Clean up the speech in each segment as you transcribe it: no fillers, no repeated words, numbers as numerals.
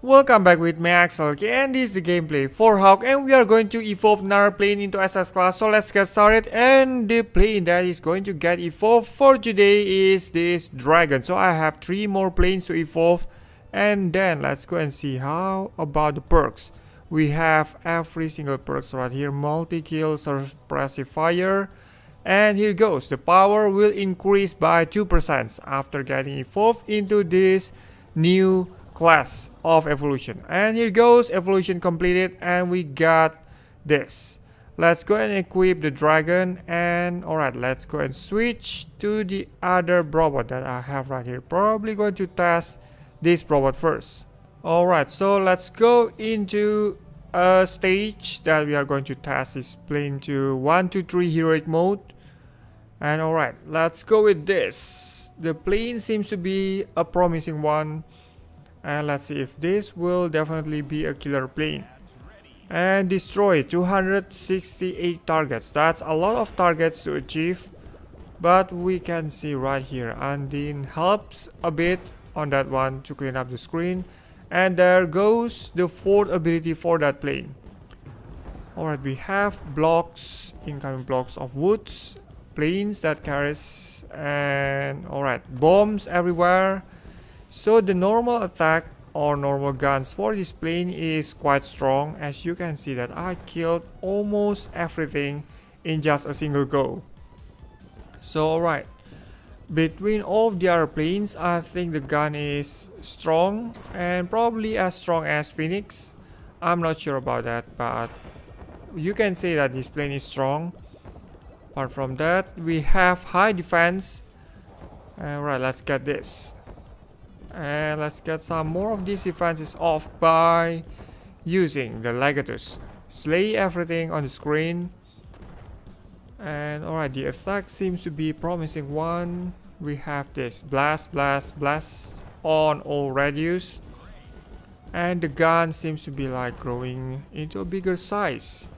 Welcome back with me Axel, and this is the gameplay for Hawk, and we are going to evolve another plane into SS class. So let's get started, and the plane that is going to get evolved for today is this dragon. So I have 3 more planes to evolve, and then let's go and see how about the perks. We have every single perks right here: multi-kill, suppressive fire, and here goes. The power will increase by 2% after getting evolved into this new class of evolution. And here goes, evolution completed, and we got this. Let's go and equip the dragon, and alright, let's go and switch to the other robot that I have right here. Probably going to test this robot first. Alright, so let's go into a stage that we are going to test this plane to 1 to 3 heroic mode. And alright, let's go with this. The plane seems to be a promising one, and let's see if this will definitely be a killer plane. And destroy 268 targets. That's a lot of targets to achieve, but we can see right here Undine helps a bit on that one to clean up the screen. And there goes the 4th ability for that plane. Alright, we have blocks, incoming blocks of woods, planes that carries, and alright, bombs everywhere. So the normal attack or normal guns for this plane is quite strong. As you can see that I killed almost everything in just a single go. So alright, between all of the other planes, I think the gun is strong and probably as strong as Phoenix. I'm not sure about that, but you can say that this plane is strong. Apart from that, we have high defense. Alright, let's get this. And let's get some more of these defenses off by using the Legatus. Slay everything on the screen. And alright, the attack seems to be a promising one. We have this blast, blast, blast on all radius. And the gun seems to be like growing into a bigger size.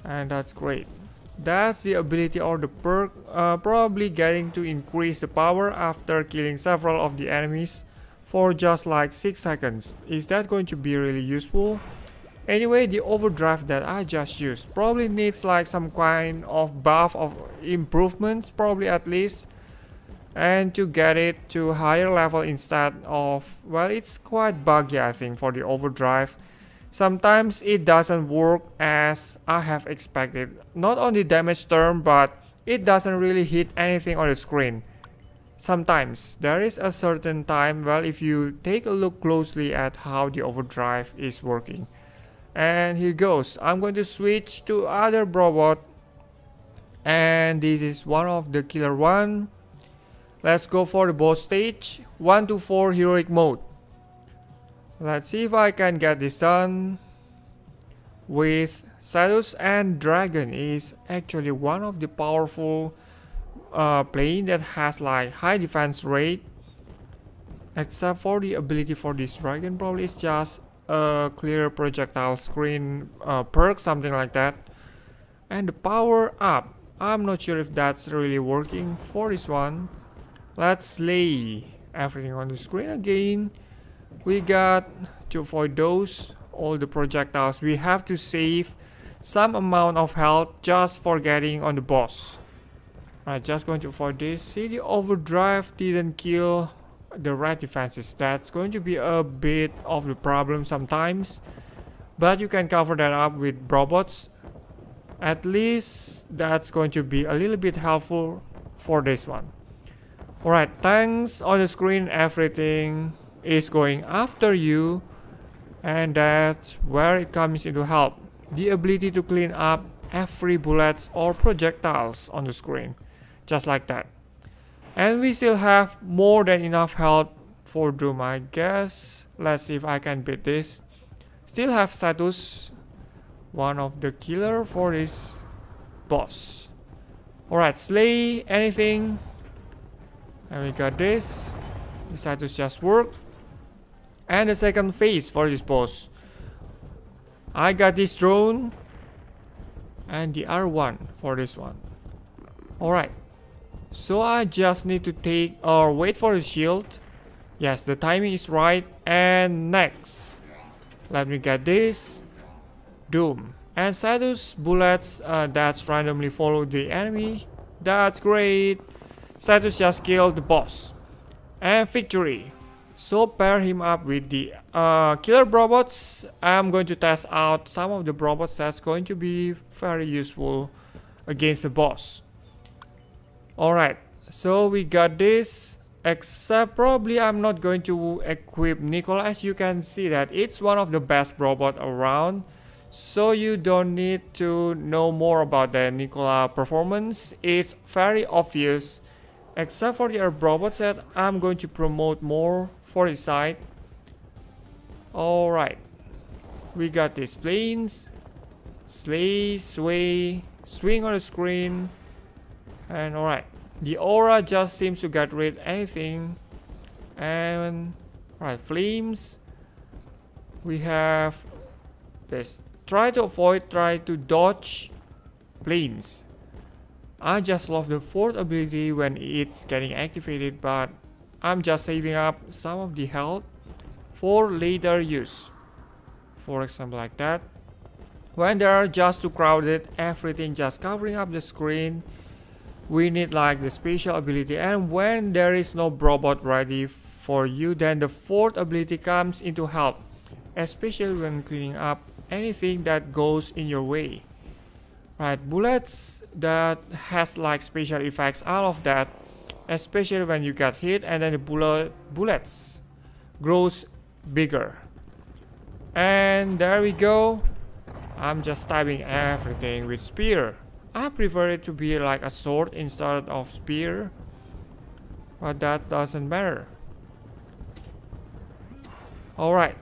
And that's great. That's the ability or the perk, probably getting to increase the power after killing several of the enemies for just like 6 seconds. Is that going to be really useful? Anyway, the overdrive that I just used probably needs like some kind of buff of improvements, probably at least. And to get it to higher level instead of, well, it's quite buggy I think for the overdrive. Sometimes it doesn't work as I have expected. Not on the damage term, but it doesn't really hit anything on the screen. Sometimes there is a certain time, well, if you take a look closely at how the overdrive is working. And here goes. I'm going to switch to other robot. And this is one of the killer one. Let's go for the boss stage. 1 to 4 heroic mode. Let's see if I can get this done with Sadus, and Dragon is actually one of the powerful plane that has like high defense rate. Except for the ability for this Dragon, probably it's just a clear projectile screen perk, something like that. And the power up, I'm not sure if that's really working for this one. Let's lay everything on the screen again. We got to avoid those, all the projectiles. We have to save some amount of health just for getting on the boss. Alright, just going to avoid this. See, the overdrive didn't kill the red defenses. That's going to be a bit of the problem sometimes. But you can cover that up with robots. At least that's going to be a little bit helpful for this one. Alright, tanks on the screen, everything is going after you, and that's where it comes into help. The ability to clean up every bullets or projectiles on the screen, just like that. And we still have more than enough health for Doom, I guess. Let's see if I can beat this. Still have Satus, one of the killer for this boss. Alright, slay anything. And we got this. The Satus just worked. And the second phase for this boss. I got this drone. And the R1 for this one. Alright. So I just need to take or wait for the shield. Yes, the timing is right. And next, let me get this. Doom. And Satus bullets that's randomly follow the enemy. That's great. Satus just killed the boss. And victory. So pair him up with the killer robots. I'm going to test out some of the robots that's going to be very useful against the boss. Alright, so we got this. Except probably I'm not going to equip Nicole. As you can see that it's one of the best robot around. So you don't need to know more about the Nicola performance. It's very obvious. Except for the other robots that I'm going to promote more for his side. Alright. We got these planes. Slay, sway, swing on the screen. And alright. The aura just seems to get rid of anything. And right, flames. We have this. Try to avoid, try to dodge planes. I just love the fourth ability when it's getting activated, but I'm just saving up some of the health for later use. For example, like that. When they are just too crowded, everything just covering up the screen. We need like the special ability, and when there is no robot ready for you, then the fourth ability comes into help, especially when cleaning up anything that goes in your way. Right, bullets that has like special effects, all of that, especially when you get hit and then the bullets grows bigger. And there we go. I'm just stabbing everything with spear. I prefer it to be like a sword instead of spear, but that doesn't matter. Alright,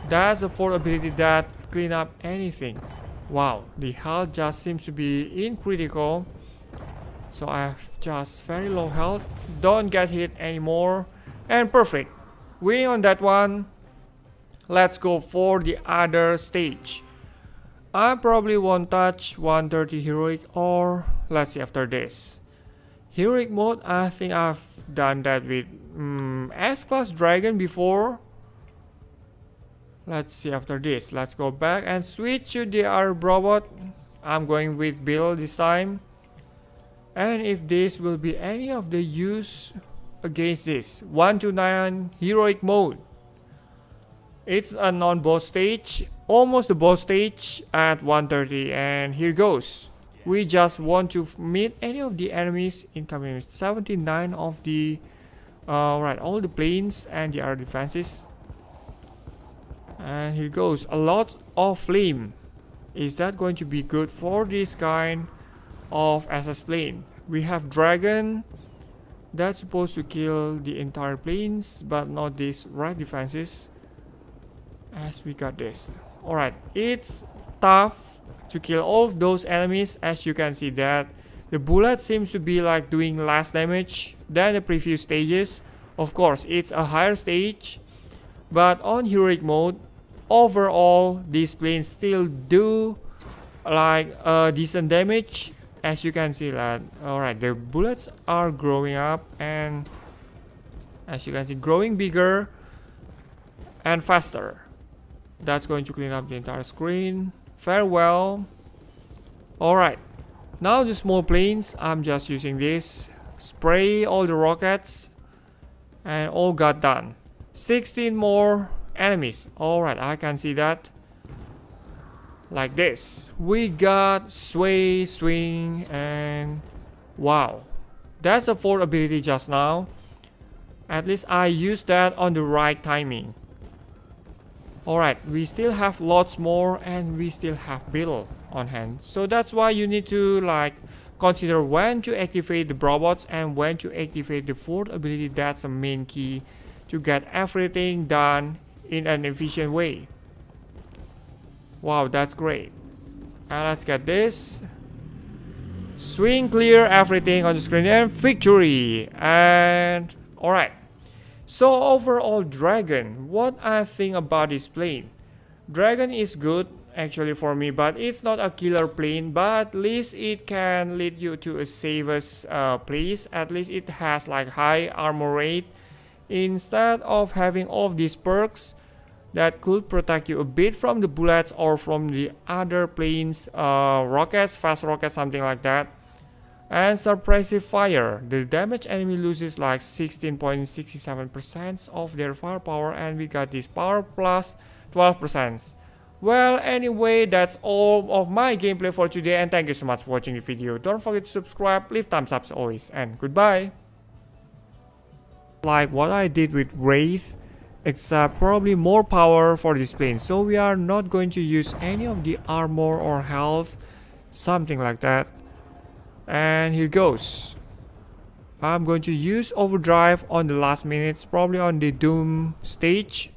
that's the fourth ability that clean up anything. Wow, the health just seems to be in critical, so I have just very low health. Don't get hit anymore, and perfect. Winning on that one. Let's go for the other stage. I probably won't touch 130 heroic, or let's see after this. Heroic mode, I think I've done that with S-class dragon before. Let's see after this. Let's go back and switch to the other robot. I'm going with Bill this time. And if this will be any of the use against this 129 heroic mode. It's a non-boss stage, almost the boss stage at 130, and here goes. We just want to meet any of the enemies incoming with 79 of the right, all the planes and the other defenses. And here goes, a lot of flame. Is that going to be good for this kind of SS plane? We have dragon that's supposed to kill the entire planes, but not these right defenses. As we got this. Alright, it's tough to kill all of those enemies. As you can see that the bullet seems to be like doing less damage than the previous stages. Of course, it's a higher stage, but on heroic mode, overall these planes still do like decent damage. As you can see that, alright, the bullets are growing up, and as you can see, growing bigger and faster. That's going to clean up the entire screen. Farewell. Alright, now the small planes, I'm just using this. Spray all the rockets, and all got done. 16 more enemies. Alright, I can see that. Like this. We got sway, swing, and wow. That's a fourth ability just now. At least I used that on the right timing. Alright, we still have lots more, and we still have Bill on hand. So that's why you need to like consider when to activate the robots and when to activate the fourth ability. That's the main key to get everything done in an efficient way. Wow, that's great. And let's get this. Swing, clear everything on the screen, and victory. And alright. So overall, dragon, what I think about this plane. Dragon is good actually for me, but it's not a killer plane, but at least it can lead you to a safest place. At least it has like high armor rate. instead of having all of these perks that could protect you a bit from the bullets or from the other planes, rockets, fast rockets, something like that. And suppressive fire, the damage enemy loses like 16.67% of their firepower, and we got this power plus 12%. Well, anyway, that's all of my gameplay for today, and thank you so much for watching the video. Don't forget to subscribe, leave thumbs up as always, and goodbye. Like what I did with Wraith, except probably more power for this plane, so we are not going to use any of the armor or health, something like that. And here goes. I'm going to use overdrive on the last minutes, probably on the Doom stage.